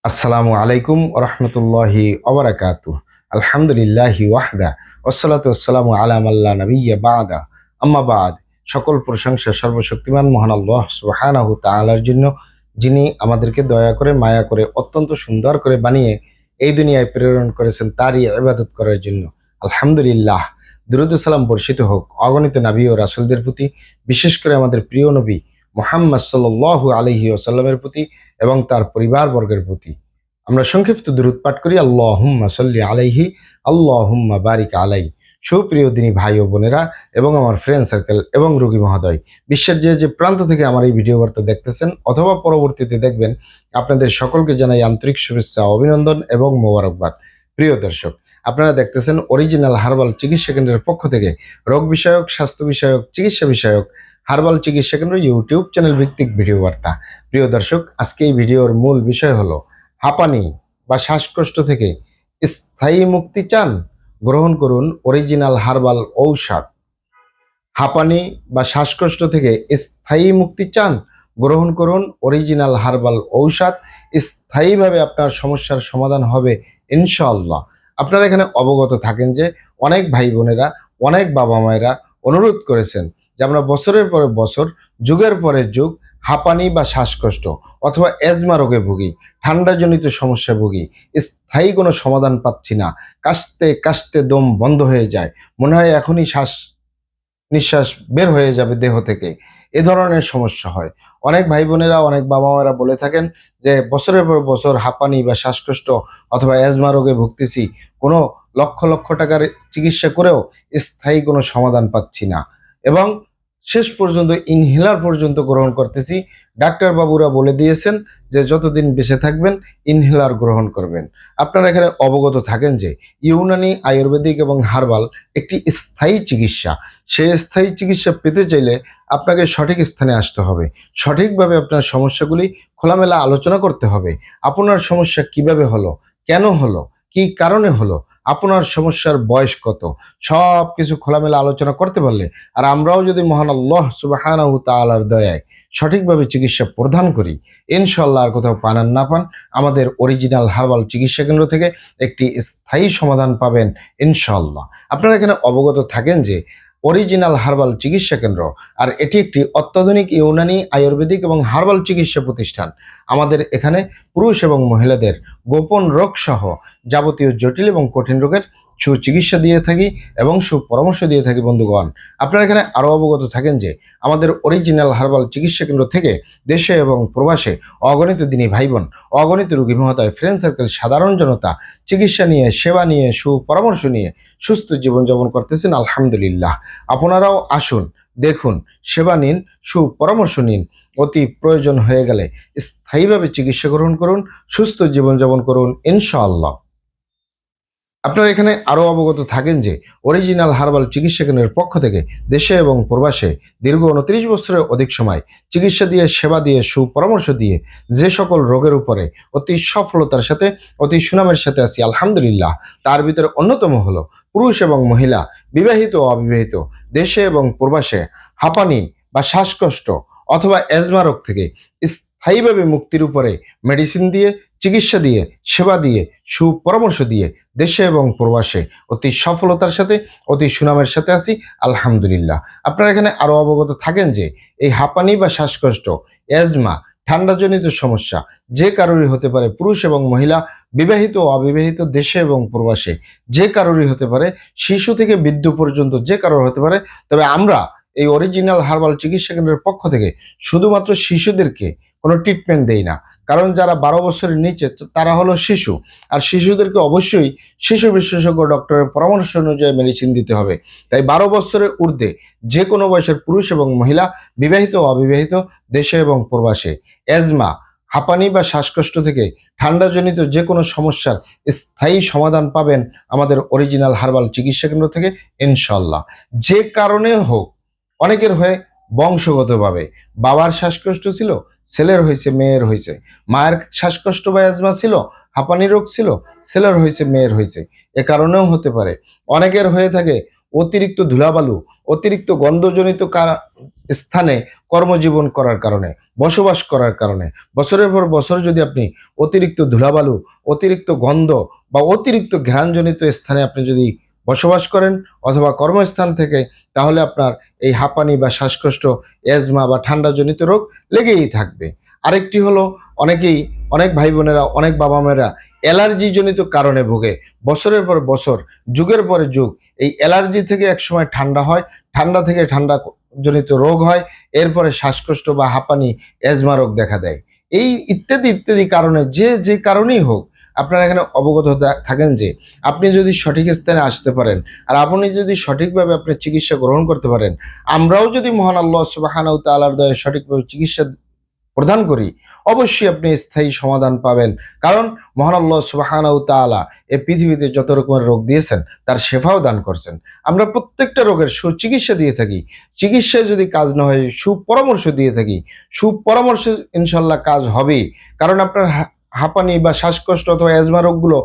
আসসালামু আলাইকুম রহমতুল্লাহি ওবারাকাতু। আলহামদুলিল্লাহি ওয়াহদা ওয়াসসালাতু ওয়াসসালামু আলা মাল্লা নাবিয়্যা বা'দা আম্মা বা'দ। সকল প্রশংসা সর্বশক্তিমান মহান আল্লাহ সুবহানাহু তাআলার জন্য, যিনি আমাদেরকে দয়া করে মায়া করে অত্যন্ত সুন্দর করে বানিয়ে এই দুনিয়ায় প্রেরণ করেছেন তারই ইবাদত করার জন্য। আলহামদুলিল্লাহ। দুরূদ ও সালাম বর্ষিত হোক অগণিত নবী ও রাসূলদের প্রতি, বিশেষ করে আমাদের প্রিয় নবী মুহাম্মদ সাল্লাল্লাহু আলাইহি ওয়াসাল্লামের প্রতি এবং তার পরিবারবর্গের প্রতি। আমরা সংক্ষিপ্ত দুরূদ পাঠ করি। আল্লাহুম্মা সাল্লি আলাইহি, আল্লাহুম্মা বারিক আলাই। সুপ্রিয় দিনী ভাই ও বোনেরা এবং আমার ফ্রেন্ড সার্কেল এবং রোগী মহোদয়, বিশ্বের যে যে প্রান্ত থেকে আমার এই ভিডিও বার্তা দেখতেছেন অথবা পরবর্তীতে দেখবেন, আপনাদের সকলকে জানাই আন্তরিক শুভেচ্ছা, অভিনন্দন এবং মোবারকবাদ। প্রিয় দর্শক, আপনারা দেখতেছেন অরিজিনাল হার্বাল চিকিৎসা কেন্দ্রের পক্ষ থেকে রোগ বিষয়ক, স্বাস্থ্য বিষয়ক, চিকিৎসা বিষয়ক হার্বাল চিকিৎসা কেন্দ্র ইউটিউব চ্যানেল ভিত্তিক ভিডিও বার্তা। প্রিয় দর্শক, আজকে এই ভিডিওর মূল বিষয় হলো হাঁপানি বা শ্বাসকষ্ট থেকে স্থায়ী মুক্তি চান, গ্রহণ করুন অরিজিনাল হার্বাল ঔষধ। হাঁপানি বা শ্বাসকষ্ট থেকে স্থায়ী মুক্তি চান, গ্রহণ করুন অরিজিনাল হার্বাল ঔষধ। স্থায়ীভাবে আপনার সমস্যার সমাধান হবে ইনশাআল্লাহ। আপনারা এখানে অবগত থাকেন যে অনেক ভাই বোনেরা, অনেক বাবা মায়েরা অনুরোধ করেছেন যে আমরা বছরের পরে বছর, যুগের পরে যুগ হাঁপানি বা শ্বাসকষ্ট অথবা অ্যাজমা রোগে ভুগি, ঠান্ডাজনিত সমস্যা ভুগি, স্থায়ী কোনো সমাধান পাচ্ছি না। কাশতে কাশতে দম বন্ধ হয়ে যায়, মনে হয় এখনই শ্বাস নিঃশ্বাস বের হয়ে যাবে দেহ থেকে। এ ধরনের সমস্যা হয়। অনেক ভাই বোনেরা, অনেক বাবা মায়েরা বলে থাকেন যে বছরের পর বছর হাঁপানি বা শ্বাসকষ্ট অথবা অ্যাজমা রোগে ভুগতেছি, কোনো লক্ষ লক্ষ টাকার চিকিৎসা করেও স্থায়ী কোনো সমাধান পাচ্ছি না, এবং শেষ পর্যন্ত ইনহেলার পর্যন্ত গ্রহণ করতেছি। ডাক্তার বাবুরা বলে দিয়েছেন যে যতদিন বেঁচে থাকবেন ইনহেলার গ্রহণ করবেন। আপনারা এখানে অবগত থাকেন যে ইউনানি, আয়ুর্বেদিক এবং হার্বাল একটি স্থায়ী চিকিৎসা। সেই স্থায়ী চিকিৎসা পেতে চাইলে আপনাকে সঠিক স্থানে আসতে হবে, সঠিকভাবে আপনার সমস্যাগুলি খোলামেলা আলোচনা করতে হবে। আপনার সমস্যা কিভাবে হলো, কেন হলো, কি কারণে হলো, আপনার সমস্যার বয়স কত, সব কিছু খোলামেলা আলোচনা করতে পারলে, আর আমরাও যদি মহান আল্লাহ সুবহানাহু তাআলার দয়ায় সঠিকভাবে চিকিৎসা প্রদান করি, ইনশাআল্লাহ আর কোথাও পান আর না পান, আমাদের অরিজিনাল হার্বাল চিকিৎসা কেন্দ্র থেকে একটি স্থায়ী সমাধান পাবেন ইনশাআল্লাহ। আপনারা এখানে অবগত থাকেন যে অরিজিনাল হার্বাল চিকিৎসা কেন্দ্র, আর এটি একটি অত্যাধুনিক ইউনানি, আয়ুর্বেদিক এবং হার্বাল চিকিৎসা প্রতিষ্ঠান। আমাদের এখানে পুরুষ এবং মহিলাদের গোপন রোগ সহ যাবতীয় জটিল এবং কঠিন রোগের সুচিকিৎসা দিয়ে থাকি এবং সুপরামর্শ দিয়ে থাকি। বন্ধুগণ, আপনারা এখানে আরও অবগত থাকেন যে আমাদের অরিজিনাল হার্বাল চিকিৎসা কেন্দ্র থেকে দেশে এবং প্রবাসে অগণিত দিনী ভাই বোন, অগণিত রোগী মহোদয়, ফ্রেন্ড সার্কেল, সাধারণ জনতা চিকিৎসা নিয়ে, সেবা নিয়ে, সুপরামর্শ নিয়ে সুস্থ জীবনযাপন করতেছেন আলহামদুলিল্লাহ। আপনারাও আসুন, দেখুন, সেবা নিন, সুপরামর্শ নিন। অতি প্রয়োজন হয়ে গেলে স্থায়ীভাবে চিকিৎসা গ্রহণ করুন, সুস্থ জীবনযাপন করুন ইনশাআল্লাহ। আপনারা এখানে আরও অবগত থাকেন যে অরিজিনাল হার্বাল চিকিৎসা কেন্দ্রের পক্ষ থেকে দেশে এবং প্রবাসে দীর্ঘ 29 বছরের অধিক সময় চিকিৎসা দিয়ে, সেবা দিয়ে, সুপরামর্শ দিয়ে যে সকল রোগের উপরে অতি সফলতার সাথে, অতি সুনামের সাথে আছি আলহামদুলিল্লাহ, তার ভিতরে অন্যতম হলো পুরুষ এবং মহিলা, বিবাহিত ও অবিবাহিত, দেশে এবং প্রবাসে হাঁপানি বা শ্বাসকষ্ট অথবা অ্যাজমা রোগ থেকে স্থায়ীভাবে মুক্তির উপরে মেডিসিন দিয়ে, চিকিৎসা দিয়ে, সেবা দিয়ে, সুপরামর্শ দিয়ে দেশে এবং প্রবাসে অতি সফলতার সাথে, অতি সুনামের সাথে আছি আলহামদুলিল্লাহ। আপনারা এখানে আরো অবগত থাকেন যে এই হাঁপানি বা শ্বাসকষ্ট, অ্যাজমা, ঠান্ডাজনিত সমস্যা যে কারোরই হতে পারে, পুরুষ এবং মহিলা, বিবাহিত ও অবিবাহিত, দেশে এবং প্রবাসে যে কারোরই হতে পারে, শিশু থেকে বৃদ্ধ পর্যন্ত যে কারোর হতে পারে। তবে আমরা এই অরিজিনাল হার্বাল চিকিৎসা কেন্দ্রের পক্ষ থেকে শুধুমাত্র শিশুদেরকে কোনো ট্রিটমেন্ট দেই না, কারণ যারা 12 বছরের নিচে তারা হলো শিশু, আর শিশুদেরকে অবশ্যই শিশু বিশেষজ্ঞ ডক্টরের পরামর্শ অনুযায়ী মেডিসিন দিতে হবে। তাই 12 বছরের ঊর্ধ্বে যে কোনো বয়সের পুরুষ এবং মহিলা, বিবাহিত ও অবিবাহিত, দেশে এবং প্রবাসে অ্যাজমা, হাঁপানি বা শ্বাসকষ্ট থেকে ঠান্ডাজনিত যে কোনো সমস্যার স্থায়ী সমাধান পাবেন আমাদের অরিজিনাল হার্বাল চিকিৎসা কেন্দ্র থেকে ইনশাল্লাহ। যে কারণে হোক, অনেকের হয়ে বংশগতভাবে বাবার শ্বাসকষ্ট ছিল, ছেলের হয়েছে, মেয়ের হয়েছে, মায়ের শ্বাসকষ্ট বা অ্যাজমা ছিল, হাঁপানি রোগ ছিল, ছেলের হয়েছে, মেয়ের হয়েছে, এ কারণেও হতে পারে। অনেকের হয়ে থাকে অতিরিক্ত ধুলাবালু, অতিরিক্ত গন্ধজনিত স্থানে কর্মজীবন করার কারণে, বসবাস করার কারণে, বছরের পর বছর যদি আপনি অতিরিক্ত ধুলাবালু, অতিরিক্ত গন্ধ বা অতিরিক্ত ঘ্রাণজনিত স্থানে আপনি যদি বসবাস করেন অথবা কর্মস্থান থেকে, তাহলে আপনার এই হাঁপানি বা শ্বাসকষ্ট, অ্যাজমা বা ঠান্ডাজনিত রোগ লেগেই থাকবে। আরেকটি হলো, অনেক ভাই বোনেরা, অনেক বাবা মায়েরা অ্যালার্জি জনিত কারণে ভোগে। বছরের পর বছর, যুগের পরে যুগ এই অ্যালার্জি থেকে একসময় ঠান্ডা হয়, ঠান্ডা থেকে ঠান্ডা জনিত রোগ হয়, এরপরে শ্বাসকষ্ট বা হাঁপানি, অ্যাজমা রোগ দেখা দেয়। এই ইত্যাদি ইত্যাদি কারণে, যে কারণেই হোক, আপনারা এখানে অবগত থাকেন যে আপনি যদি সঠিক স্থানে আসতে পারেন আর আপনি যদি সঠিকভাবে আপনি চিকিৎসা গ্রহণ করতে পারেন, আমরাও যদি মহান আল্লাহ সুবহানাহু ওয়া তাআলার দয়ায় সঠিকভাবে চিকিৎসা প্রদান করি, অবশ্যই আপনি স্থায়ী সমাধান পাবেন। কারণ মহান আল্লাহ সুবহানাহু ওয়া তাআলা এই পৃথিবীতে যত রকমের রোগ দিয়েছেন তার শেফাও দান করছেন। আমরা প্রত্যেকটা রোগের সুচিকিৎসা দিয়ে থাকি। চিকিৎসায় যদি কাজ না হয়, সুপরামর্শ দিয়ে থাকি। সুপরামর্শ ইনশাল্লাহ কাজ হবেই। কারণ আপনার হাঁপানি বা শ্বাসকষ্ট অথবা অ্যাজমা রোগগুলো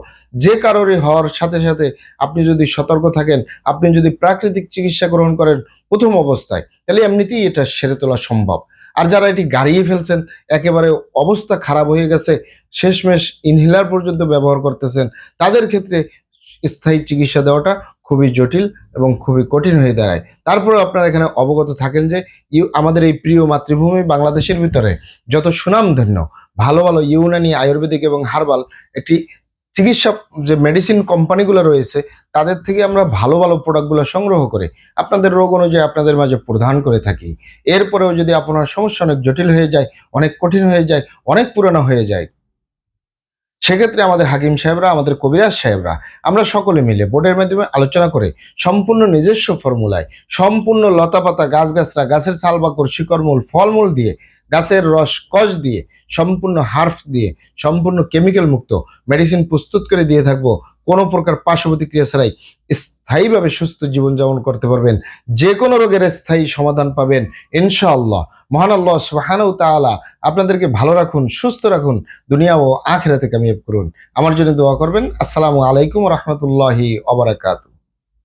যে কারোরই হওয়ার সাথে সাথে আপনি যদি সতর্ক থাকেন, আপনি যদি প্রাকৃতিক চিকিৎসা গ্রহণ করেন প্রথম অবস্থায়, তাহলে এমনিতেই এটা সেরে তোলা সম্ভব। আর যারা এটি গাড়িয়ে ফেলছেন, একেবারে অবস্থা খারাপ হয়ে গেছে, শেষমেশ ইনহেলার পর্যন্ত ব্যবহার করতেছেন, তাদের ক্ষেত্রে স্থায়ী চিকিৎসা দেওয়াটা খুবই জটিল এবং খুবই কঠিন হয়ে দাঁড়ায়। তারপরে আপনারা এখানে অবগত থাকেন যে আমাদের এই প্রিয় মাতৃভূমি বাংলাদেশের ভিতরে যত সুনামধন্য ভালো ভালো ইউনানি, আয়ুর্বেদিক এবং হার্বাল একটি চিকিৎসা যে মেডিসিন কোম্পানিগুলো রয়েছে, তাদের থেকে আমরা ভালো ভালো প্রোডাক্টগুলো সংগ্রহ করে আপনাদের রোগ অনুযায়ী আপনাদের মাঝে প্রদান করে থাকি। এরপরেও যদি আপনার সমস্যা অনেক জটিল হয়ে যায়, অনেক কঠিন হয়ে যায়, অনেক পুরানো হয়ে যায়, সেক্ষেত্রে আমাদের হাকিম সাহেবরা, আমাদের কবিরাজ সাহেবরা, আমরা সকলে মিলে বোর্ডের মাধ্যমে আলোচনা করে সম্পূর্ণ নিজস্ব ফর্মুলায়, সম্পূর্ণ লতাপাতা, গাছগাছরা, গাছের ছালবাকড়, শিকড়মূল, ফলমূল দিয়ে, গাছের রস কষ দিয়ে, সম্পূর্ণ হার্ফ দিয়ে, সম্পূর্ণ কেমিক্যাল মুক্ত মেডিসিন প্রস্তুত করে দিয়ে থাকবো। কোনো প্রকার পার্শ্ব প্রতিক্রিয়া ছাড়াই স্থায়ীভাবে সুস্থ জীবনযাপন করতে পারবেন। যে কোনো রোগের স্থায়ী সমাধান পাবেন ইনশাআল্লাহ। মহান আল্লাহ সুবহানাহু ওয়া তাআলা আপনাদেরকে ভালো রাখুন, সুস্থ রাখুন, দুনিয়া ও আখিরাতে কামিয়াব করুন। আমার জন্য দোয়া করবেন। আসসালামু আলাইকুম ওয়া রাহমাতুল্লাহি ওয়া বারাকাতুহু।